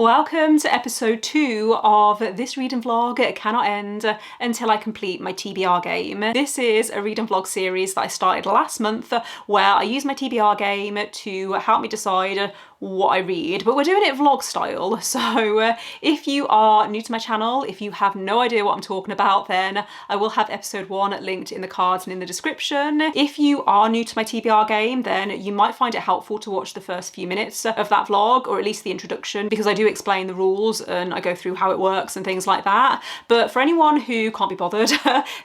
Welcome to episode 2 of this reading vlog. It cannot end until I complete my TBR game. This is a read and vlog series that I started last month where I use my TBR game to help me decide what I read, but we're doing it vlog style. So if you are new to my channel, if you have no idea what I'm talking about, then I will have episode 1 linked in the cards and in the description. If you are new to my TBR game, then you might find it helpful to watch the first few minutes of that vlog, or at least the introduction, because I do explain the rules and I go through how it works and things like that. But for anyone who can't be bothered,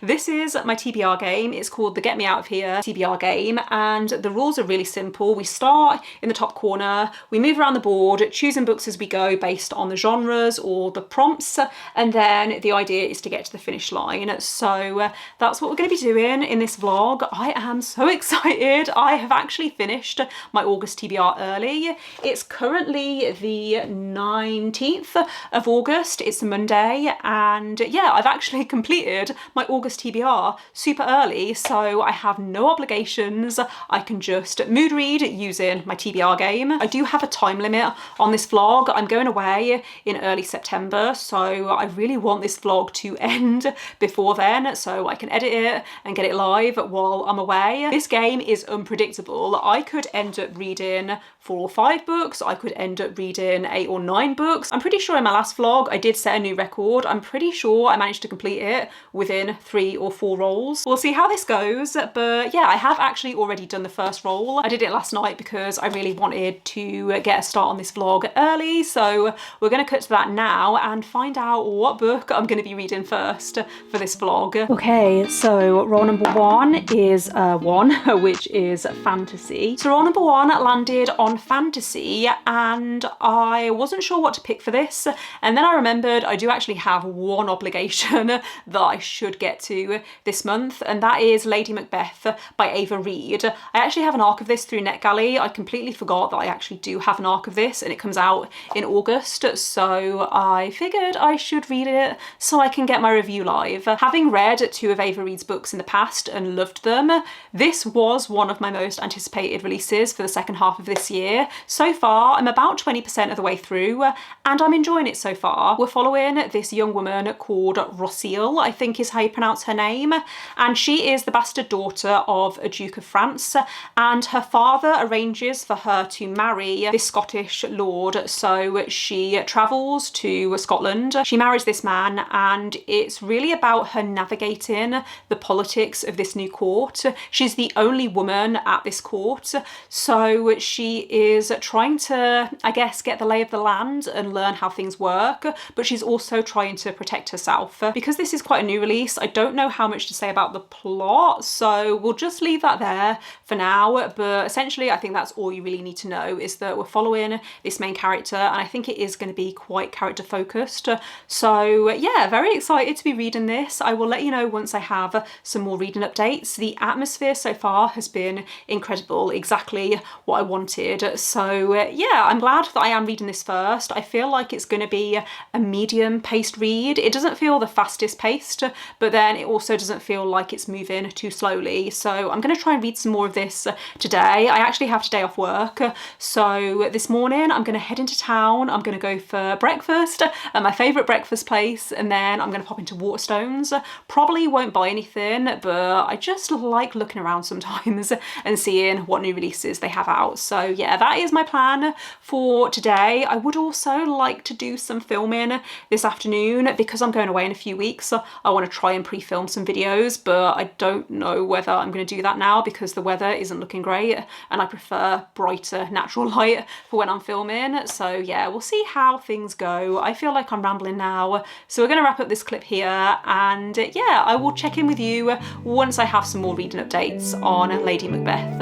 this is my TBR game. It's called the Get Me Out of Here TBR game, and the rules are really simple. We start in the top corner, we move around the board, choosing books as we go based on the genres or the prompts, and then the idea is to get to the finish line. So that's what we're going to be doing in this vlog. I am so excited. I have actually finished my August TBR early. It's currently the 19th of August. It's a Monday, and yeah, I've actually completed my August TBR super early, so I have no obligations. I can just mood read using my TBR game. I do have a time limit on this vlog. I'm going away in early September, so I really want this vlog to end before then so I can edit it and get it live while I'm away. This game is unpredictable. I could end up reading 4 or 5 books. I could end up reading 8 or 9 books. I'm pretty sure in my last vlog I did set a new record. I'm pretty sure I managed to complete it within 3 or 4 rolls. We'll see how this goes, but yeah, I have actually already done the first roll. I did it last night because I really wanted to get a start on this vlog early, so we're going to cut to that now and find out what book I'm going to be reading first for this vlog. Okay, so roll number 1 is 1, which is fantasy. So roll number 1 landed on fantasy, and I wasn't sure what to pick for this, and then I remembered I do actually have one obligation that I should get to this month, and that is Lady Macbeth by Reid. I actually have an arc of this through NetGalley. I completely forgot that I actually do have an arc of this, and it comes out in August, so I figured I should read it so I can get my review live. Having read 2 of Reid's books in the past and loved them, this was one of my most anticipated releases for the second half of this year. So far, I'm about 20% of the way through, and I'm enjoying it so far. We're following this young woman called Rosil, I think is how you pronounce her name, and she is the bastard daughter of a Duke of France, and her father arranges for her to marry this Scottish lord, so she travels to Scotland. She marries this man, and it's really about her navigating the politics of this new court. She's the only woman at this court, so she is trying to, I guess, get the lay of the land and learn how things work, but she's also trying to protect herself. Because this is quite a new release, I don't know how much to say about the plot, so we'll just leave that there for now, but essentially I think that's all you really need to know, is that we're following this main character, and I think it is going to be quite character focused. So yeah, very excited to be reading this. I will let you know once I have some more reading updates. The atmosphere so far has been incredible, exactly what I wanted. So yeah, I'm glad that I am reading this first. I feel like it's going to be a medium paced read. It doesn't feel the fastest paced, but then it also doesn't feel like it's moving too slowly. So I'm going to try and read some more of this today. I actually have today off work, so this morning I'm going to head into town. I'm going to go for breakfast at my favourite breakfast place, and then I'm going to pop into Waterstones. Probably won't buy anything, but I just like looking around sometimes and seeing what new releases they have out. So yeah, that is my plan for today. I would also like to do some filming this afternoon because I'm going away in a few weeks. I want to try and pre-film some videos, but I don't know whether I'm going to do that now because the weather isn't looking great and I prefer brighter natural light for when I'm filming. So yeah, we'll see how things go. I feel like I'm rambling now, so we're going to wrap up this clip here, and yeah, I will check in with you once I have some more reading updates on Lady Macbeth.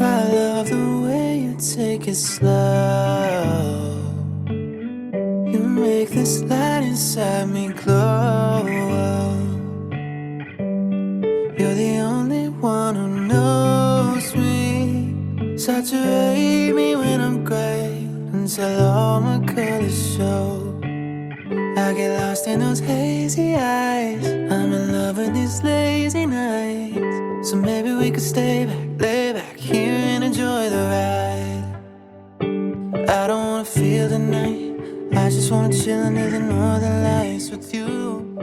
I love the way you take it slow. You make this light inside me glow. You're the only one who knows me. Saturate me when I'm gray until all my colors show. I get lost in those hazy eyes. I'm in love with these lazy nights. So maybe we could stay back, lay back here and enjoy the ride. the night. I just wanna chill under the northern lights with you,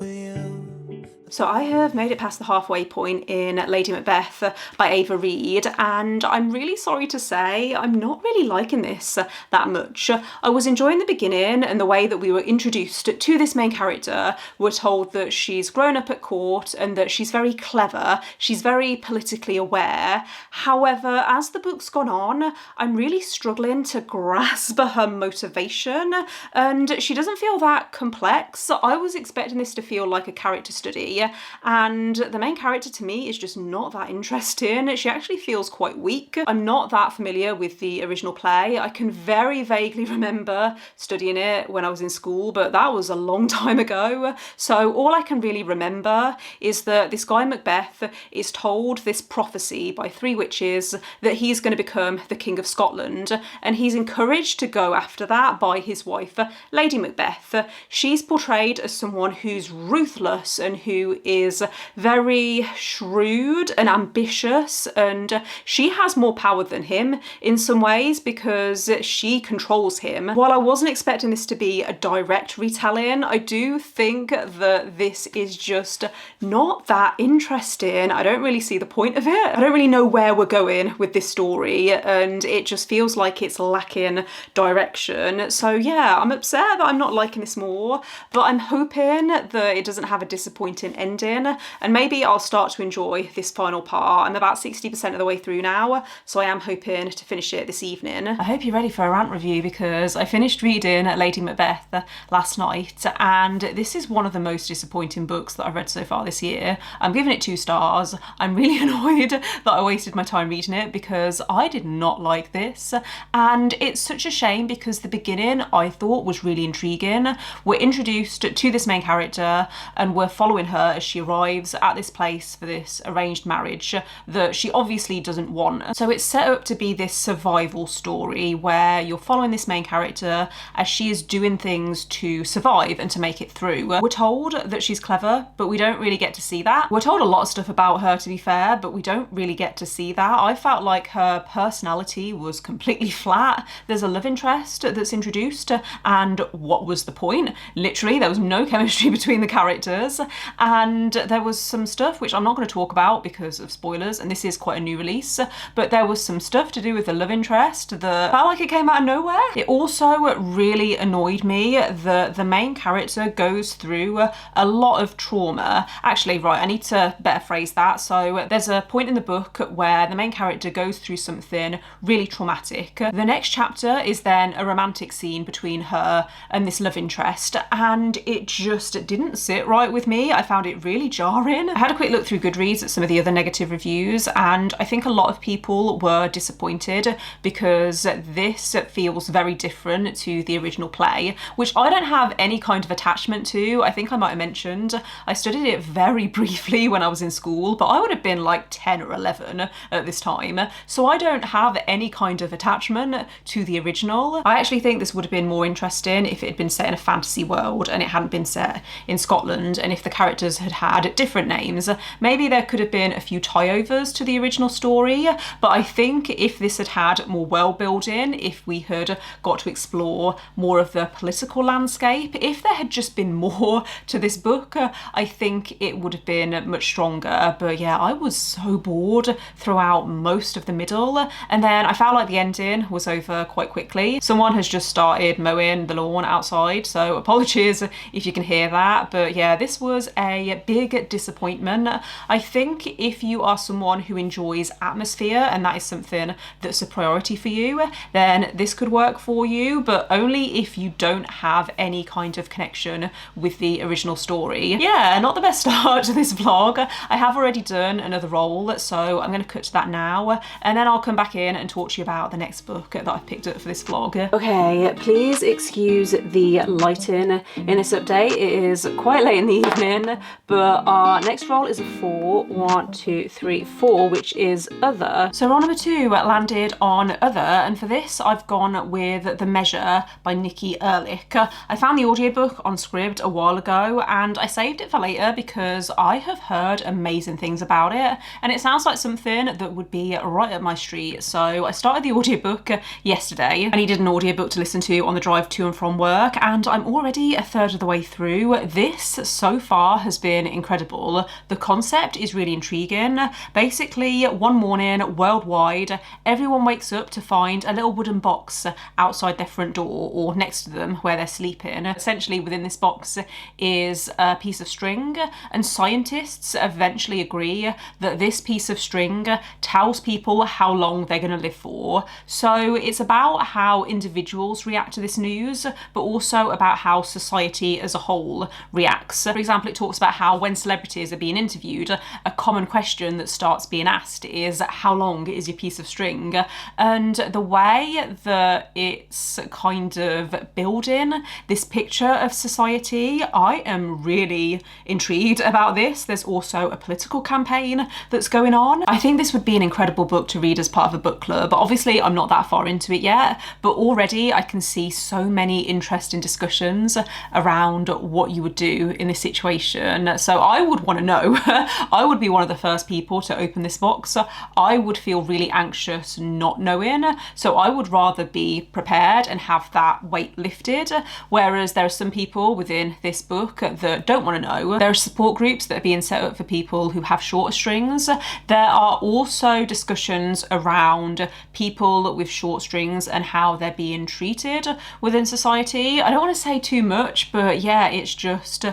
with you. So I have made it past the halfway point in Lady Macbeth by Reid, and I'm really sorry to say I'm not really liking this that much. I was enjoying the beginning and the way that we were introduced to this main character. We're told that she's grown up at court and that she's very clever, she's very politically aware. However, as the book's gone on, I'm really struggling to grasp her motivation, and she doesn't feel that complex. I was expecting this to feel like a character study, and the main character to me is just not that interesting. She actually feels quite weak. I'm not that familiar with the original play. I can very vaguely remember studying it when I was in school, but that was a long time ago. So all I can really remember is that this guy Macbeth is told this prophecy by 3 witches that he's going to become the King of Scotland, and he's encouraged to go after that by his wife, Lady Macbeth. She's portrayed as someone who's ruthless and who is very shrewd and ambitious, and she has more power than him in some ways because she controls him. While I wasn't expecting this to be a direct retelling, I do think that this is just not that interesting. I don't really see the point of it. I don't really know where we're going with this story, and it just feels like it's lacking direction. So yeah, I'm upset that I'm not liking this more, but I'm hoping that it doesn't have a disappointing ending, and maybe I'll start to enjoy this final part. I'm about 60% of the way through now, so I am hoping to finish it this evening. I hope you're ready for a rant review, because I finished reading Lady Macbeth last night, and this is one of the most disappointing books that I've read so far this year. I'm giving it 2 stars. I'm really annoyed that I wasted my time reading it because I did not like this, and it's such a shame because the beginning I thought was really intriguing. We're introduced to this main character and we're following her as she arrives at this place for this arranged marriage that she obviously doesn't want. So it's set up to be this survival story where you're following this main character as she is doing things to survive and to make it through. We're told that she's clever, but we don't really get to see that. We're told a lot of stuff about her, to be fair, but we don't really get to see that. I felt like her personality was completely flat. There's a love interest that's introduced, and what was the point? Literally, there was no chemistry between the characters, and there was some stuff which I'm not going to talk about because of spoilers, and this is quite a new release, but there was some stuff to do with the love interest that felt like it came out of nowhere. It also really annoyed me that the main character goes through a lot of trauma. Actually, right, I need to better phrase that. So there's a point in the book where the main character goes through something really traumatic. The next chapter is then a romantic scene between her and this love interest, and it just didn't sit right with me. I found it really jarring. I had a quick look through Goodreads at some of the other negative reviews, and I think a lot of people were disappointed because this feels very different to the original play, which I don't have any kind of attachment to. I think I might have mentioned I studied it very briefly when I was in school, but I would have been like 10 or 11 at this time, so I don't have any kind of attachment to the original. I actually think this would have been more interesting if it had been set in a fantasy world and it hadn't been set in Scotland, and if the characters had had different names. Maybe there could have been a few tie-overs to the original story, but I think if this had had more world building, if we had got to explore more of the political landscape, if there had just been more to this book, I think it would have been much stronger. But yeah, I was so bored throughout most of the middle, and then I felt like the ending was over quite quickly. Someone has just started mowing the lawn outside, so apologies if you can hear that, but yeah, this was a big disappointment. I think if you are someone who enjoys atmosphere and that is something that's a priority for you, then this could work for you, but only if you don't have any kind of connection with the original story. Yeah, not the best start to this vlog. I have already done another roll, so I'm going to cut to that now, and then I'll come back in and talk to you about the next book that I've picked up for this vlog. Okay, please excuse the lighting in this update. It is quite late in the evening, but our next roll is a 4. 1, 2, 3, 4, which is other. So roll number 2 landed on other, and for this I've gone with The Measure by Nikki Erlick. I found the audiobook on Scribd a while ago and I saved it for later because I have heard amazing things about it and it sounds like something that would be right up my street. So I started the audiobook yesterday. I needed an audiobook to listen to on the drive to and from work, and I'm already a third of the way through. This so far has been incredible. The concept is really intriguing. Basically, one morning worldwide, everyone wakes up to find a little wooden box outside their front door or next to them where they're sleeping. Essentially within this box is a piece of string, and scientists eventually agree that this piece of string tells people how long they're going to live for. So it's about how individuals react to this news, but also about how society as a whole reacts. For example, it talks about how when celebrities are being interviewed, a common question that starts being asked is, how long is your piece of string? And the way that it's kind of building this picture of society, I am really intrigued about this. There's also a political campaign that's going on. I think this would be an incredible book to read as part of a book club. Obviously, I'm not that far into it yet, but already I can see so many interesting discussions around what you would do in this situation. So I would want to know. I would be one of the first people to open this box. I would feel really anxious not knowing. So I would rather be prepared and have that weight lifted. Whereas there are some people within this book that don't want to know. There are support groups that are being set up for people who have shorter strings. There are also discussions around people with short strings and how they're being treated within society. I don't want to say too much, but yeah, it's just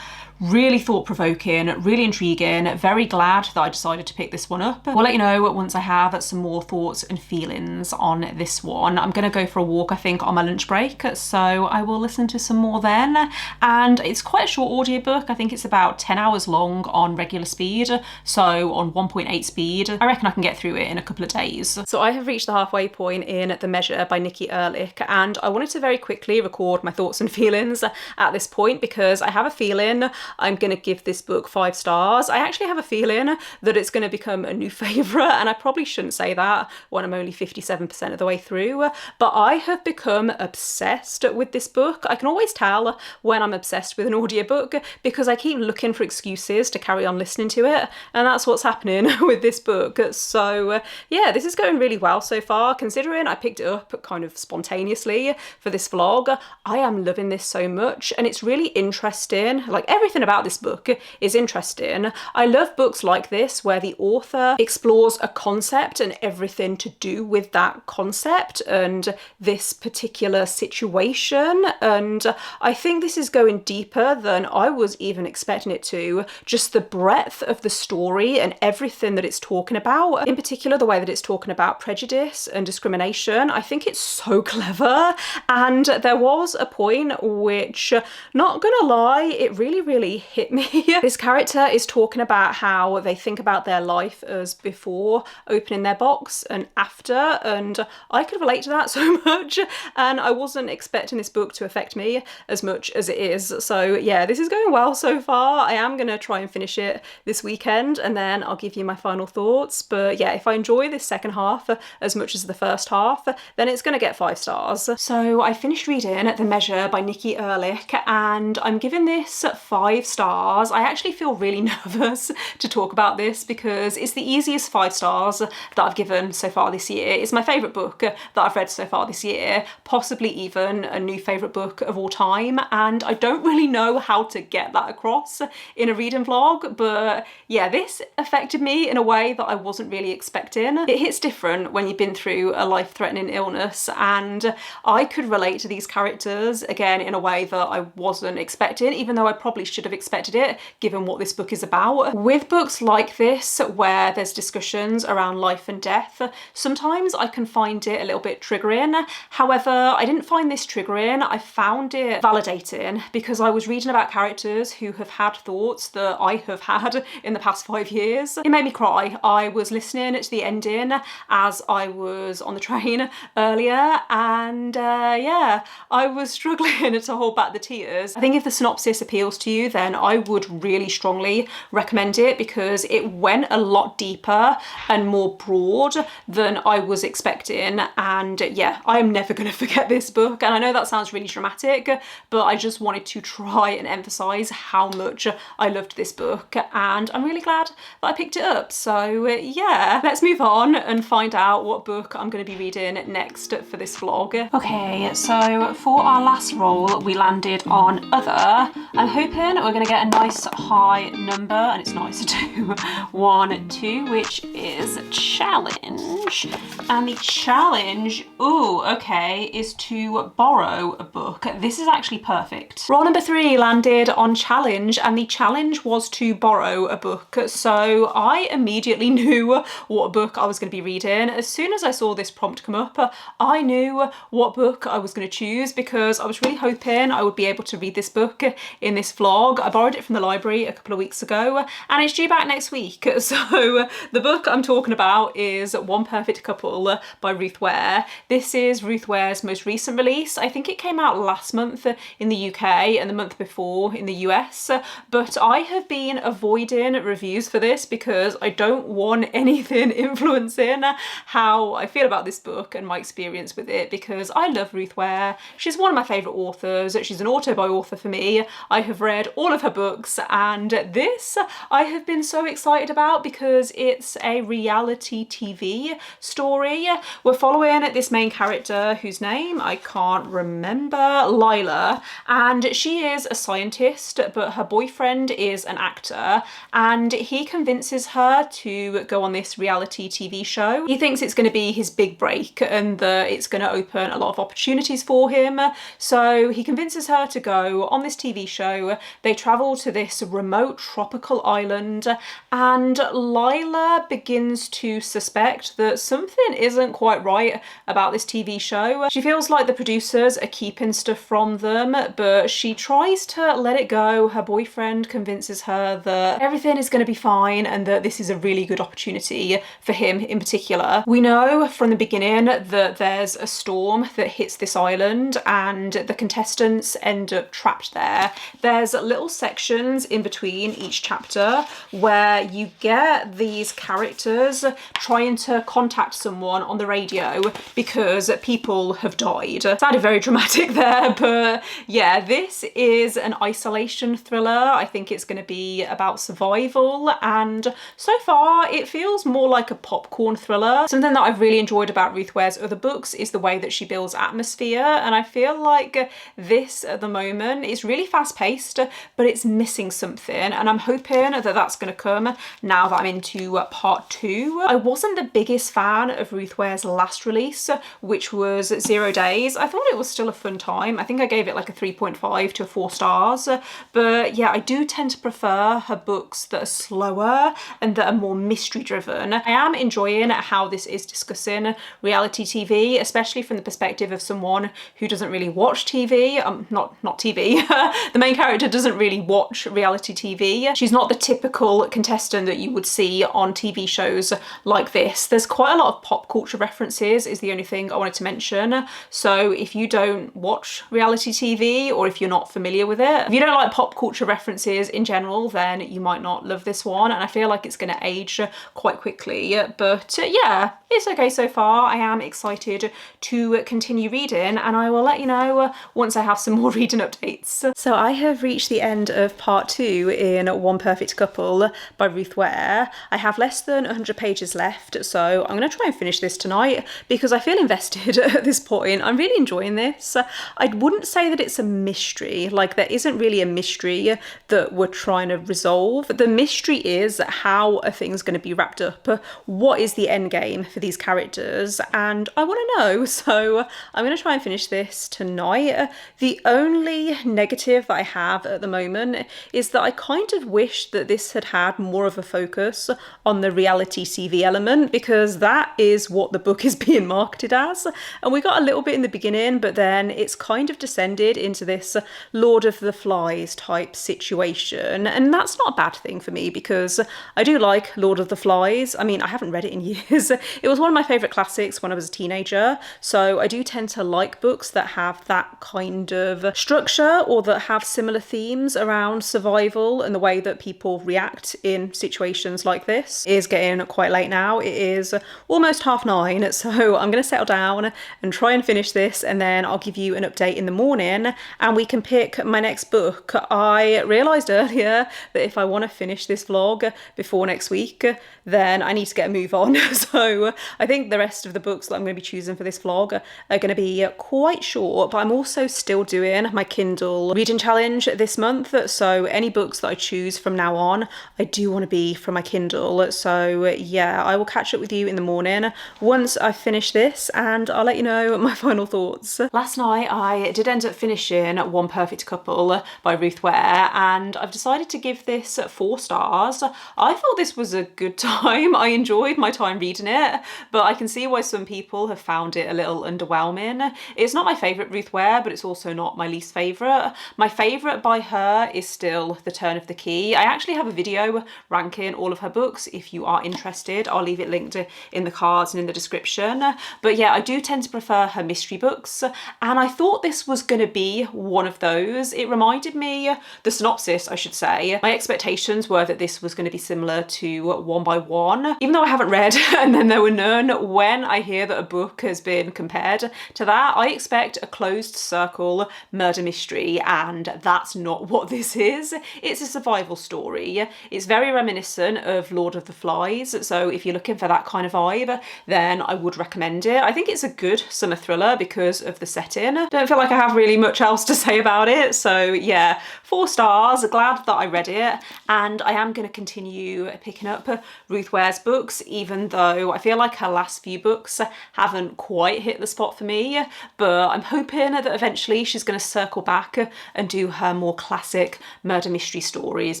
really thought-provoking, really intriguing. Very glad that I decided to pick this one up. We'll let you know once I have some more thoughts and feelings on this one. I'm gonna go for a walk, I think, on my lunch break, so I will listen to some more then. And it's quite a short audiobook. I think it's about 10 hours long on regular speed, so on 1.8 speed. I reckon I can get through it in a couple of days. So I have reached the halfway point in The Measure by Nikki Erlick, and I wanted to very quickly record my thoughts and feelings at this point because I have a feeling I'm going to give this book 5 stars. I actually have a feeling that it's going to become a new favourite, and I probably shouldn't say that when I'm only 57% of the way through, but I have become obsessed with this book. I can always tell when I'm obsessed with an audiobook because I keep looking for excuses to carry on listening to it, and that's what's happening with this book. So yeah, this is going really well so far, considering I picked it up kind of spontaneously for this vlog. I am loving this so much, and it's really interesting. Like, everything about this book is interesting. I love books like this where the author explores a concept and everything to do with that concept and this particular situation, and I think this is going deeper than I was even expecting it to. Just the breadth of the story and everything that it's talking about, in particular the way that it's talking about prejudice and discrimination. I think it's so clever, and there was a point which, not gonna lie, it really hit me. This character is talking about how they think about their life as before opening their box and after, and I could relate to that so much, and I wasn't expecting this book to affect me as much as it is. So yeah, this is going well so far. I am gonna try and finish it this weekend and then I'll give you my final thoughts. But yeah, if I enjoy this second half as much as the first half, then it's gonna get 5 stars. So I finished reading The Measure by Nikki Erlick, and I'm giving this 5 stars. I actually feel really nervous to talk about this because it's the easiest 5 stars that I've given so far this year. It's my favourite book that I've read so far this year, possibly even a new favourite book of all time, and I don't really know how to get that across in a reading vlog, but yeah, this affected me in a way that I wasn't really expecting. It hits different when you've been through a life-threatening illness, and I could relate to these characters again in a way that I wasn't expecting, even though I probably should have expected it given what this book is about. With books like this where there's discussions around life and death, sometimes I can find it a little bit triggering. However, I didn't find this triggering. I found it validating because I was reading about characters who have had thoughts that I have had in the past 5 years. It made me cry. I was listening to the ending as I was on the train earlier, and yeah, I was struggling to hold back the tears. I think if the synopsis appeals to you, then I would really strongly recommend it because it went a lot deeper and more broad than I was expecting. And yeah, I am never going to forget this book. And I know that sounds really dramatic, but I just wanted to try and emphasize how much I loved this book, and I'm really glad that I picked it up. So yeah, let's move on and find out what book I'm going to be reading next for this vlog. Okay, so for our last roll, we landed on other. I'm hoping we're going to get a nice high number, and it's nice too. 1, 2, which is challenge. And the challenge, ooh, okay, is to borrow a book. This is actually perfect. Roll number 3 landed on challenge, and the challenge was to borrow a book. So I immediately knew what book I was going to be reading. As soon as I saw this prompt come up, I knew what book I was going to choose because I was really hoping I would be able to read this book in this vlog. I borrowed it from the library a couple of weeks ago and it's due back next week. So the book I'm talking about is One Perfect Couple by Ruth Ware. This is Ruth Ware's most recent release. I think it came out last month in the UK and the month before in the US, but I have been avoiding reviews for this because I don't want anything influencing how I feel about this book and my experience with it, because I love Ruth Ware. She's one of my favourite authors. She's an auto-author for me. I have read all of her books, and this I have been so excited about because it's a reality TV story. We're following this main character whose name I can't remember, Lila, and she is a scientist, but her boyfriend is an actor, and he convinces her to go on this reality TV show. He thinks it's going to be his big break and that it's going to open a lot of opportunities for him. So he convinces her to go on this TV show. They travel to this remote tropical island, and Lila begins to suspect that something isn't quite right about this TV show. She feels like the producers are keeping stuff from them, but she tries to let it go. Her boyfriend convinces her that everything is going to be fine and that this is a really good opportunity for him in particular. We know from the beginning that there's a storm that hits this island and the contestants end up trapped there. There's little sections in between each chapter where you get these characters trying to contact someone on the radio because people have died. Sounded very dramatic there, but yeah, this is an isolation thriller. I think it's going to be about survival, and so far it feels more like a popcorn thriller. Something that I've really enjoyed about Ruth Ware's other books is the way that she builds atmosphere, and I feel like this at the moment is really fast paced, but it's missing something, and I'm hoping that that's going to come now that I'm into part 2. I wasn't the biggest fan of Ruth Ware's last release, which was 0 Days. I thought it was still a fun time. I think I gave it like a 3.5 to 4 stars, but yeah, I do tend to prefer her books that are slower and that are more mystery driven. I am enjoying how this is discussing reality TV, especially from the perspective of someone who doesn't really watch TV. Not TV. The main character doesn't really watch reality TV. She's not the typical contestant that you would see on TV shows like this. There's quite a lot of pop culture references is the only thing I wanted to mention. So if you don't watch reality TV, or if you're not familiar with it, if you don't like pop culture references in general, then you might not love this one, and I feel like it's going to age quite quickly. But yeah, it's okay so far. I am excited to continue reading, and I will let you know once I have some more reading updates. So I have reached the end of part 2 in One Perfect Couple by Ruth Ware. I have less than 100 pages left, so I'm going to try and finish this tonight because I feel invested at this point. I'm really enjoying this. I wouldn't say that it's a mystery, like there isn't really a mystery that we're trying to resolve. The mystery is how are things going to be wrapped up? What is the end game for these characters? And I want to know, so I'm going to try and finish this tonight. The only negative that I have at the moment is that I kind of wish that this had had more of a focus on the reality TV element, because that is what the book is being marketed as. And we got a little bit in the beginning, but then it's kind of descended into this Lord of the Flies type situation. And that's not a bad thing for me because I do like Lord of the Flies. I mean, I haven't read it in years. It was one of my favourite classics when I was a teenager. So I do tend to like books that have that kind of structure or that have similar themes themes around survival and the way that people react in situations like this is getting quite late now. It is almost 9:30, so I'm going to settle down and try and finish this, and then I'll give you an update in the morning and we can pick my next book. I realised earlier that if I want to finish this vlog before next week, then I need to get a move on. So I think the rest of the books that I'm going to be choosing for this vlog are going to be quite short, but I'm also still doing my Kindle reading challenge this month. So any books that I choose from now on, I do want to be from my Kindle. So yeah, I will catch up with you in the morning once I finish this and I'll let you know my final thoughts. Last night I did end up finishing One Perfect Couple by Ruth Ware, and I've decided to give this 4 stars. I thought this was a good time. I enjoyed my time reading it, but I can see why some people have found it a little underwhelming. It's not my favourite Ruth Ware, but it's also not my least favourite. My favourite by her is still The Turn of the Key. I actually have a video ranking all of her books if you are interested. I'll leave it linked in the cards and in the description. But yeah, I do tend to prefer her mystery books, and I thought this was going to be one of those. It reminded me, the synopsis I should say, my expectations were that this was going to be similar to One by One, even though I haven't read And Then There Were None. When I hear that a book has been compared to that, I expect a closed circle murder mystery, and that's not what this is. It's a survival story. It's very reminiscent of Lord of the Flies, so if you're looking for that kind of vibe, then I would recommend it. I think it's a good summer thriller because of the setting. Don't feel like I have really much else to say about it, so yeah, 4 stars. Glad that I read it, and I am going to continue picking up Ruth Ware's books, even though I feel like her last few books haven't quite hit the spot for me, but I'm hoping that eventually she's going to circle back and do her more classic murder mystery stories,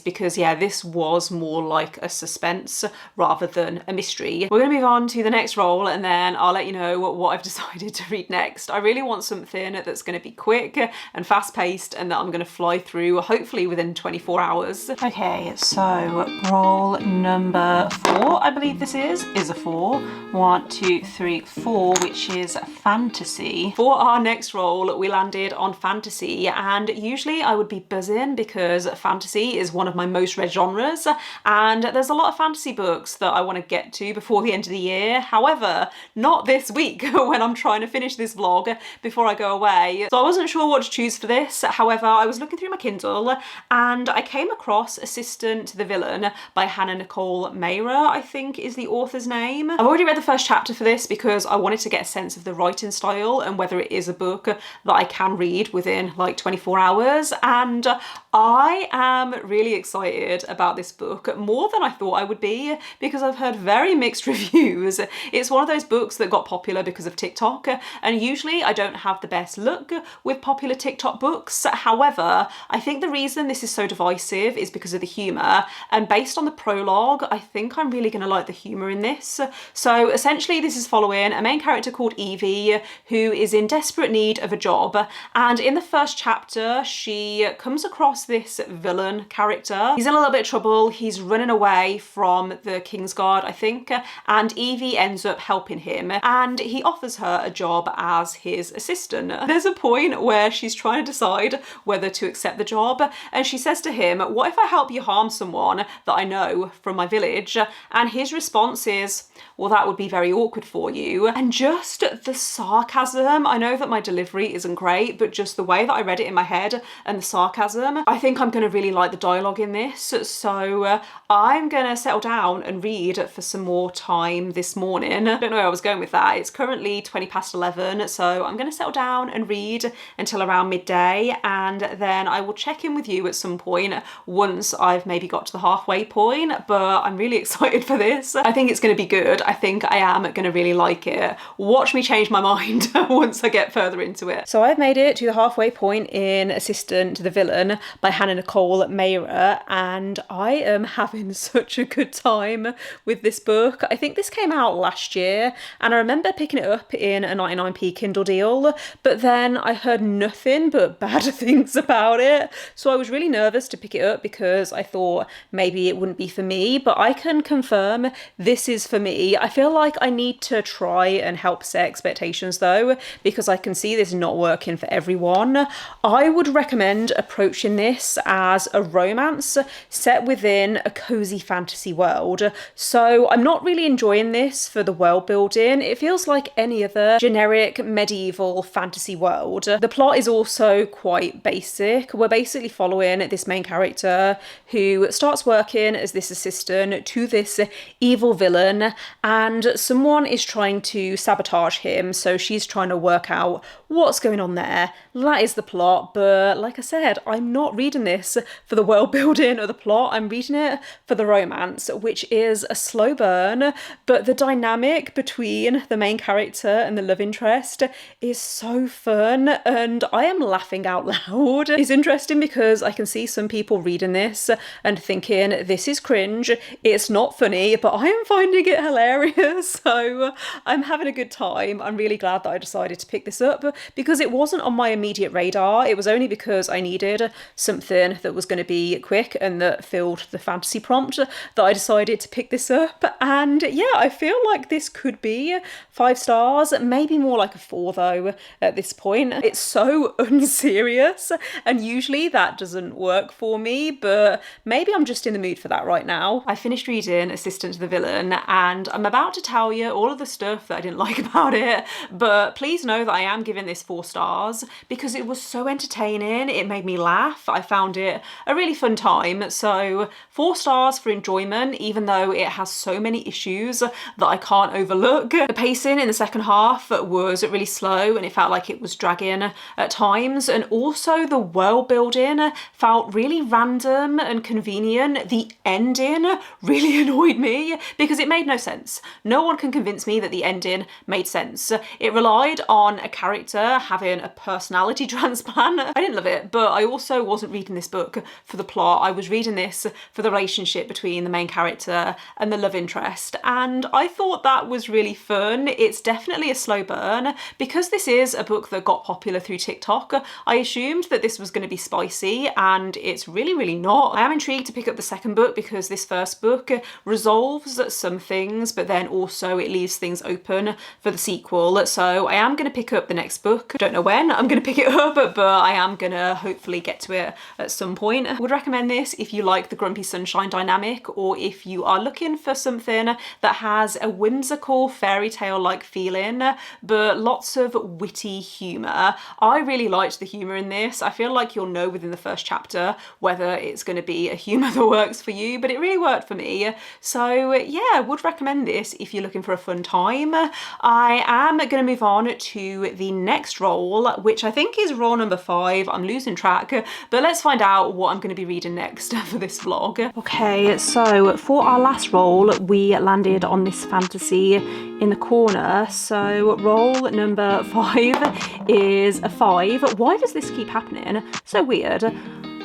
because yeah, this was more like a suspense rather than a mystery. We're going to move on to the next role and then I'll let you know what I've decided to read next. I really want something that's going to be quick and fast paced and that I'm going to fly through hopefully within 24 hours. Okay, so role number 4, I believe this is a 4. 1, 2, 3, 4, which is fantasy. For our next role, we landed on fantasy, and usually I would be buzzing because fantasy is one of my most read genres, and there's a lot of fantasy books that I want to get to before the end of the year. However, not this week when I'm trying to finish this vlog before I go away. So I wasn't sure what to choose for this. However, I was looking through my Kindle and I came across Assistant to the Villain by Nicole Maehrer, I think is the author's name. I've already read the first chapter for this because I wanted to get a sense of the writing style and whether it is a book that I can read within like 24 hours, and I am really excited about this book, more than I thought I would be, because I've heard very mixed reviews. It's one of those books that got popular because of TikTok, and usually I don't have the best luck with popular TikTok books. However, I think the reason this is so divisive is because of the humour, and based on the prologue, I think I'm really going to like the humour in this. So essentially this is following a main character called Evie who is in desperate need of a job, and in the first chapter she comes across this villain character. He's in a little bit of trouble, he's running away from the Kingsguard I think, and Evie ends up helping him and he offers her a job as his assistant. There's a point where she's trying to decide whether to accept the job, and she says to him, "What if I help you harm someone that I know from my village?" And his response is, "Well, that would be very awkward for you." And just the sarcasm, I know that my delivery isn't great, but just the way that I read it in my head and the sarcasm, I think I'm going to really like the dialogue in this. So I'm going to settle down and read for some more time this morning. I don't know where I was going with that. It's currently 11:20, so I'm going to settle down and read until around midday, and then I will check in with you at some point once I've maybe got to the halfway point, but I'm really excited for this. I think it's going to be good. I think I am going to really like it. Watch me change my mind once I get further into it. So I've made it to the halfway point in Assistant to the Villain by Nicole Maehrer, and I am having such a good time with this book. I think this came out last year, and I remember picking it up in a 99p Kindle deal, but then I heard nothing but bad things about it, so I was really nervous to pick it up because I thought maybe it wouldn't be for me, but I can confirm this is for me. I feel like I need to try and help set expectations though, because I can see this not working for everyone. I would recommend approaching this this as a romance set within a cozy fantasy world. So I'm not really enjoying this for the world building. It feels like any other generic medieval fantasy world. The plot is also quite basic. We're basically following this main character who starts working as this assistant to this evil villain, and someone is trying to sabotage him, so she's trying to work out what's going on there. That is the plot, but like I said, I'm not reading this for the world building or the plot. I'm reading it for the romance, which is a slow burn, but the dynamic between the main character and the love interest is so fun, and I am laughing out loud. It's interesting because I can see some people reading this and thinking this is cringe, it's not funny, but I am finding it hilarious. So I'm having a good time. I'm really glad that I decided to pick this up because it wasn't on my immediate radar. It was only because I needed something that was going to be quick and that filled the fantasy prompt that I decided to pick this up. And yeah, I feel like this could be 5 stars, maybe more like a 4 though at this point. It's so unserious, and usually that doesn't work for me, but maybe I'm just in the mood for that right now. I finished reading Assistant to the Villain, and I'm about to tell you all of the stuff that I didn't like about it, but please know that I am giving this 4 stars because it was so entertaining. It made me laugh. I found it a really fun time. So 4 stars for enjoyment, even though it has so many issues that I can't overlook. The pacing in the second half was really slow and it felt like it was dragging at times, and also the world building felt really random and convenient. The ending really annoyed me because it made no sense. No one can convince me that the ending made sense. It relied on a character having a personality transplant. I didn't love it, but I also wasn't reading this book for the plot. I was reading this for the relationship between the main character and the love interest, and I thought that was really fun. It's definitely a slow burn. Because this is a book that got popular through TikTok, I assumed that this was going to be spicy, and it's really not. I am intrigued to pick up the second book because this first book resolves some things, but then also it leaves things open for the sequel. So I am going to pick up the next book. Don't know when I'm going to pick it up, but I am going to hopefully get to it at some point. I would recommend this if you like the Grumpy Sunshine dynamic, or if you are looking for something that has a whimsical fairy tale like feeling, but lots of witty humour. I really liked the humour in this. I feel like you'll know within the first chapter whether it's going to be a humour that works for you, but it really worked for me. So yeah, would recommend this if you're looking for a fun time. I am going to move on to the next role, which I think is role number 5. I'm losing track, but let's find out what I'm going to be reading next for this vlog. Okay, so for our last role, we landed on this fantasy in the corner. So role number 5 is a 5. Why does this keep happening? So weird.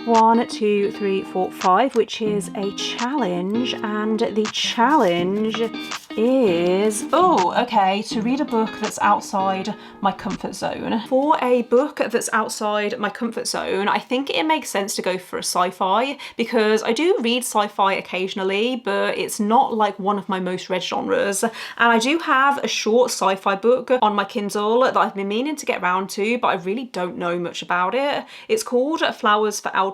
1, 2, 3, 4, 5, which is a challenge, and the challenge is, oh, okay, to read a book that's outside my comfort zone. For a book that's outside my comfort zone, I think it makes sense to go for a sci-fi, because I do read sci-fi occasionally, but it's not like one of my most read genres. And I do have a short sci-fi book on my Kindle that I've been meaning to get around to, but I really don't know much about it. It's called Flowers for Algernon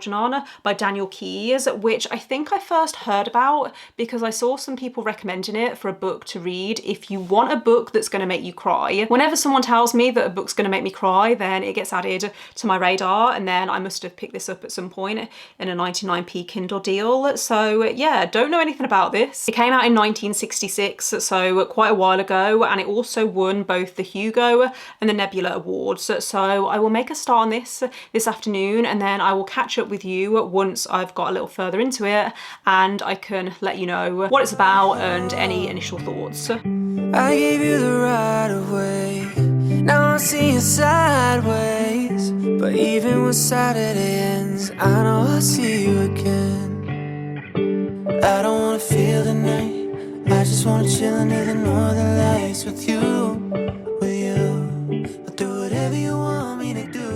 by Daniel Keyes, which I think I first heard about because I saw some people recommending it for a book to read if you want a book that's going to make you cry. Whenever someone tells me that a book's going to make me cry, then it gets added to my radar, and then I must have picked this up at some point in a 99p Kindle deal. So yeah, don't know anything about this. It came out in 1966, so quite a while ago, and it also won both the Hugo and the Nebula Awards. So I will make a start on this afternoon, and then I will catch up with you once I've got a little further into it, and I can let you know what it's about and any initial thoughts. I gave you the right of way. Now I'm seeing sideways. But even when Saturday ends, I know I'll see you again. I don't wanna feel the night. I just wanna chill under the northern lights with you, with you. I'll do whatever you want me to do.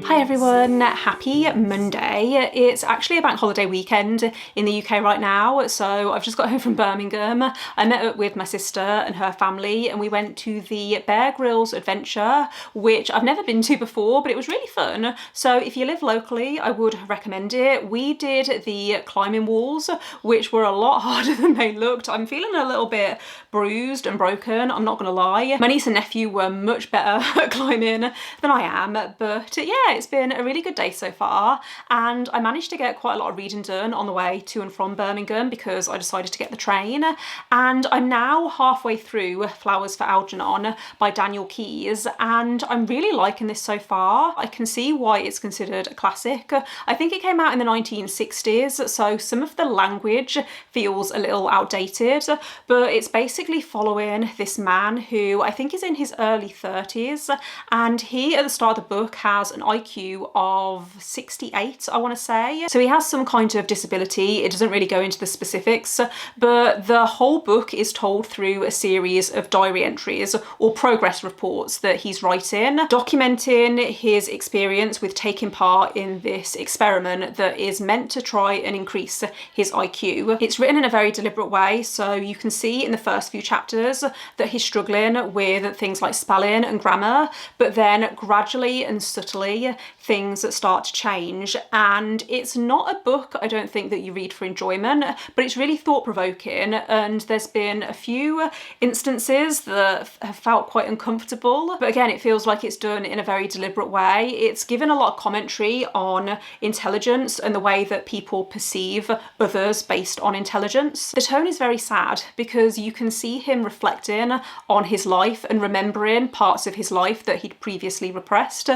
Hi everyone, happy Monday. It's actually a bank holiday weekend in the UK right now, so I've just got home from Birmingham. I met up with my sister and her family and we went to the Bear Grylls Adventure, which I've never been to before, but it was really fun. So if you live locally, I would recommend it. We did the climbing walls, which were a lot harder than they looked. I'm feeling a little bit bruised and broken, I'm not gonna lie. My niece and nephew were much better at climbing than I am, but yeah, it's been a really good day so far, and I managed to get quite a lot of reading done on the way to and from Birmingham because I decided to get the train, and I'm now halfway through Flowers for Algernon by Daniel Keyes, and I'm really liking this so far. I can see why it's considered a classic. I think it came out in the 1960s, so some of the language feels a little outdated, but it's basically following this man who I think is in his early 30s, and he at the start of the book has an IQ of 68, I want to say. So he has some kind of disability. It doesn't really go into the specifics, but the whole book is told through a series of diary entries or progress reports that he's writing, documenting his experience with taking part in this experiment that is meant to try and increase his IQ. It's written in a very deliberate way, so you can see in the first few chapters that he's struggling with things like spelling and grammar, but then gradually and subtly things start to change, and it's not a book I don't think that you read for enjoyment, but it's really thought-provoking, and there's been a few instances that have felt quite uncomfortable, but again it feels like it's done in a very deliberate way. It's given a lot of commentary on intelligence and the way that people perceive others based on intelligence. The tone is very sad because you can see him reflecting on his life and remembering parts of his life that he'd previously repressed,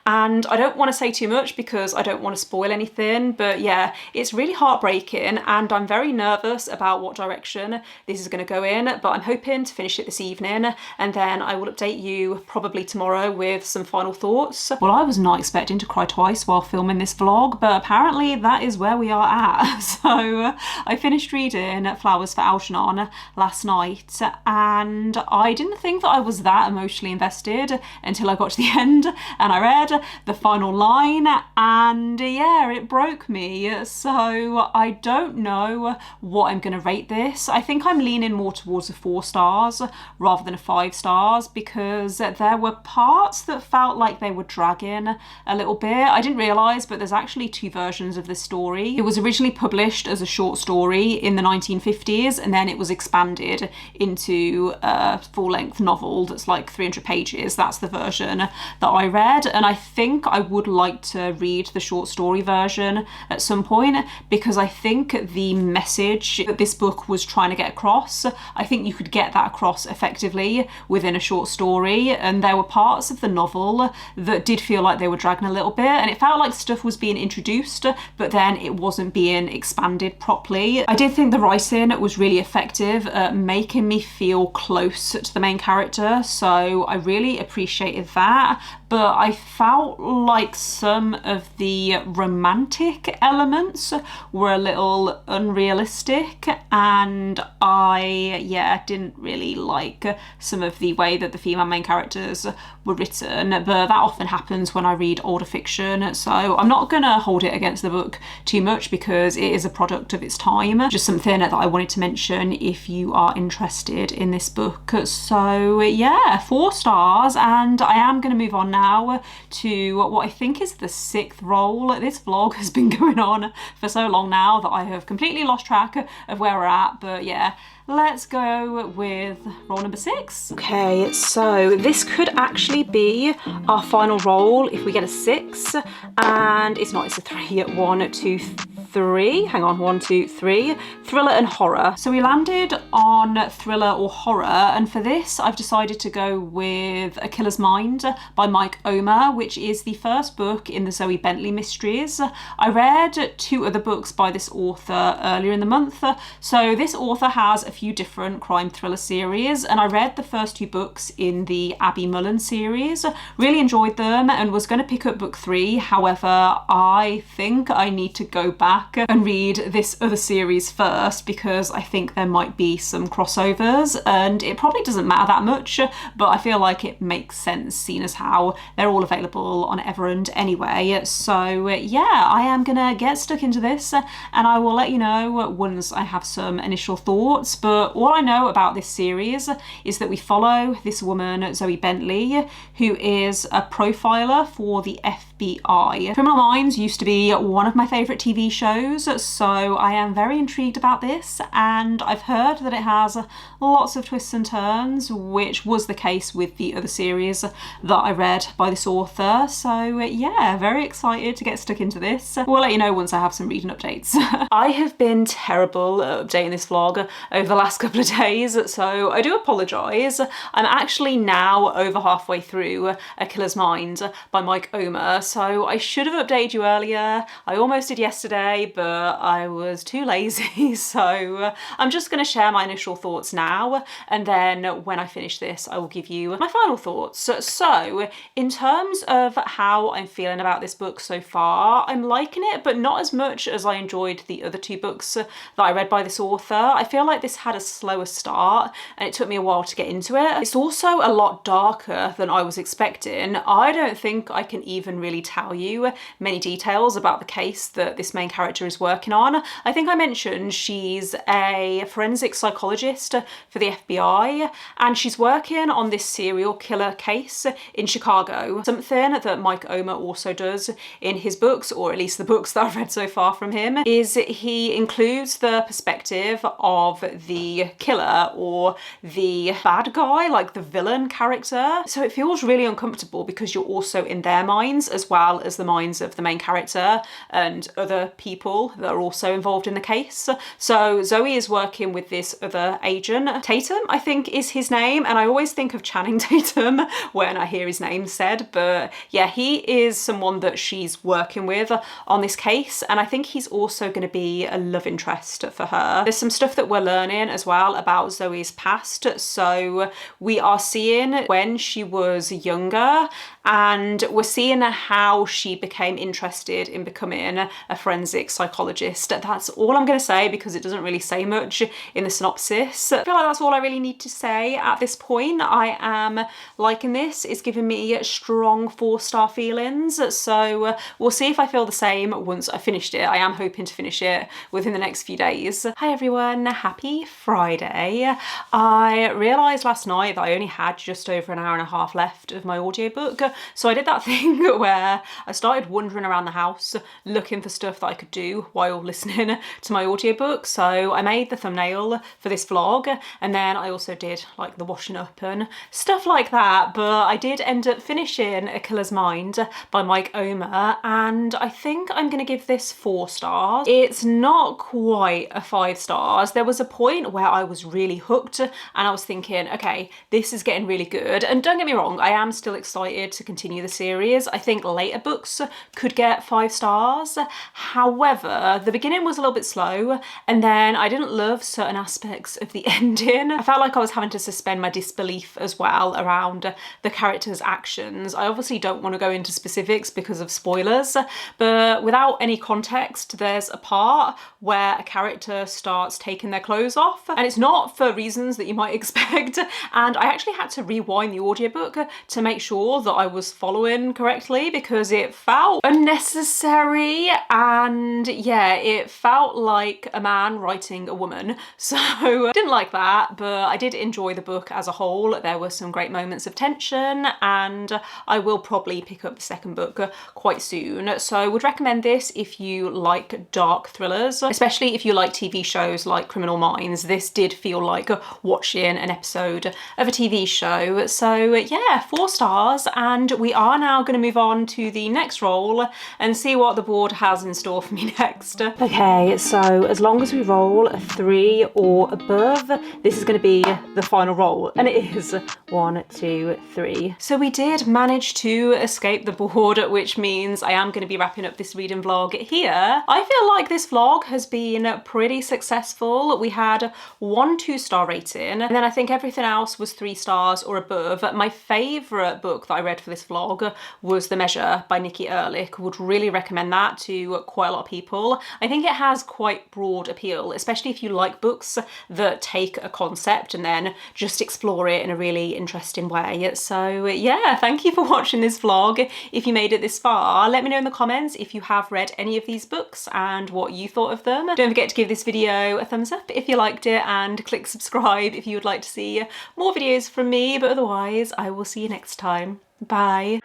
and I don't want to say too much because I don't want to spoil anything, but yeah, it's really heartbreaking and I'm very nervous about what direction this is going to go in, but I'm hoping to finish it this evening and then I will update you probably tomorrow with some final thoughts. Well, I was not expecting to cry twice while filming this vlog, but apparently that is where we are at. So I finished reading Flowers for Algernon last night and I didn't think that I was that emotionally invested until I got to the end and I read the final line and yeah, it broke me. So I don't know what I'm gonna rate this. I think I'm leaning more towards a 4 stars rather than a 5 stars because there were parts that felt like they were dragging a little bit. I didn't realise, but there's actually 2 versions of this story. It was originally published as a short story in the 1950s and then it was expanded into a full-length novel that's like 300 pages. That's the version that I read, and I think I would like to read the short story version at some point because I think the message that this book was trying to get across, I think you could get that across effectively within a short story, and there were parts of the novel that did feel like they were dragging a little bit and it felt like stuff was being introduced but then it wasn't being expanded properly. I did think the writing was really effective at making me feel close to the main character, so I really appreciated that, but I felt like some of the romantic elements were a little unrealistic and I didn't really like some of the way that the female main characters were written, but that often happens when I read older fiction, so I'm not gonna hold it against the book too much because it is a product of its time. Just something that I wanted to mention if you are interested in this book. So yeah, 4 stars, and I am gonna move on now to what I think is the 6th roll. This vlog has been going on for so long now that I have completely lost track of where we're at, but yeah, let's go with roll number 6. Okay, so this could actually be our final roll if we get a 6, and it's not, it's a 3. 1, 2, 3. Hang on, 1, 2, 3. Thriller and horror. So we landed on thriller or horror, and for this I've decided to go with A Killer's Mind by Omer, which is the first book in the Zoe Bentley mysteries. I read 2 other books by this author earlier in the month. So this author has a few different crime thriller series, and I read the first 2 books in the Abby Mullen series. Really enjoyed them and was going to pick up book 3. However, I think I need to go back back and read this other series first because I think there might be some crossovers, and it probably doesn't matter that much, but I feel like it makes sense seeing as how they're all available on Everend anyway. So yeah, I am gonna get stuck into this and I will let you know once I have some initial thoughts. But all I know about this series is that we follow this woman, Zoe Bentley, who is a profiler for the FBI. Criminal Minds used to be one of my favourite TV shows, so I am very intrigued about this, and I've heard that it has lots of twists and turns, which was the case with the other series that I read by this author. So yeah, very excited to get stuck into this. We'll let you know once I have some reading updates. I have been terrible at updating this vlog over the last couple of days, so I do apologise. I'm actually now over halfway through A Killer's Mind by Mike Omer, so I should have updated you earlier. I almost did yesterday, but I was too lazy, so I'm just going to share my initial thoughts now, and then when I finish this I will give you my final thoughts. So in terms of how I'm feeling about this book so far, I'm liking it, but not as much as I enjoyed the other two books that I read by this author. I feel like this had a slower start and it took me a while to get into it. It's also a lot darker than I was expecting. I don't think I can even really tell you many details about the case that this main character is working on. I think I mentioned she's a forensic psychologist for the FBI, and she's working on this serial killer case in Chicago, something that Mike Omer also does in his books, or at least the books that I've read so far from him, is he includes the perspective of the killer or the bad guy, like the villain character. So it feels really uncomfortable because you're also in their minds as well as the minds of the main character and other people that are also involved in the case. So Zoe is working with this other agent, Tatum, I think is his name, and I always think of Channing Tatum when I hear his name said, but yeah, he is someone that she's working with on this case, and I think he's also going to be a love interest for her. There's some stuff that we're learning as well about Zoe's past, so we are seeing when she was younger, and we're seeing how she became interested in becoming a forensic psychologist. That's all I'm going to say because it doesn't really say much in the synopsis. I feel like that's all I really need to say at this point. I am liking this. It's giving me strong 4-star feelings, so we'll see if I feel the same once I finished it. I am hoping to finish it within the next few days. Hi everyone, happy Friday. I realised last night that I only had just over an hour and a half left of my audiobook, so I did that thing where I started wandering around the house looking for stuff that I could do while listening to my audiobook. So I made the thumbnail for this vlog, and then I also did like the washing up and stuff like that, but I did end up finishing A Killer's Mind by Mike Omer, and I think I'm going to give this 4 stars. It's not quite a 5 stars. There was a point where I was really hooked and I was thinking, okay, this is getting really good, and don't get me wrong, I am still excited to continue the series. I think later books could get 5 stars. However, the beginning was a little bit slow, and then I didn't love certain aspects of the ending. I felt like I was having to suspend my disbelief as well around the characters' actions. I obviously don't want to go into specifics because of spoilers, but without any context, there's a part where a character starts taking their clothes off, and it's not for reasons that you might expect, and I actually had to rewind the audiobook to make sure that I was following correctly because it felt unnecessary, and yeah, it felt like a man writing a woman, so I didn't like that, but I did enjoy the book as a whole. There were some great moments of tension, and I will probably pick up the second book quite soon. So I would recommend this if you like dark thrillers, especially if you like TV shows like Criminal Minds. This did feel like watching an episode of a TV show. So yeah, 4 stars, and we are now going to move on to the next roll and see what the board has in store for me next. Okay, so as long as we roll a 3 or above, this is going to be the final roll, and it is 1, 2, 3. So we did manage to escape the board, which means I am going to be wrapping up this reading vlog here. I feel like this vlog has been pretty successful. We had 1 2-star rating, and then I think everything else was 3 stars or above. My favourite book that I read for this vlog was The Maehrer by Nikki Erlick. Would really recommend that to quite a lot of people. I think it has quite broad appeal, especially if you like books that take a concept and then just explore it in a really interesting way. So yeah, thank you for watching this vlog. If you made it this far, let me know in the comments if you have read any of these books and what you thought of them. Don't forget to give this video a thumbs up if you liked it, and click subscribe if you would like to see more videos from me, but otherwise I will see you next time. Bye.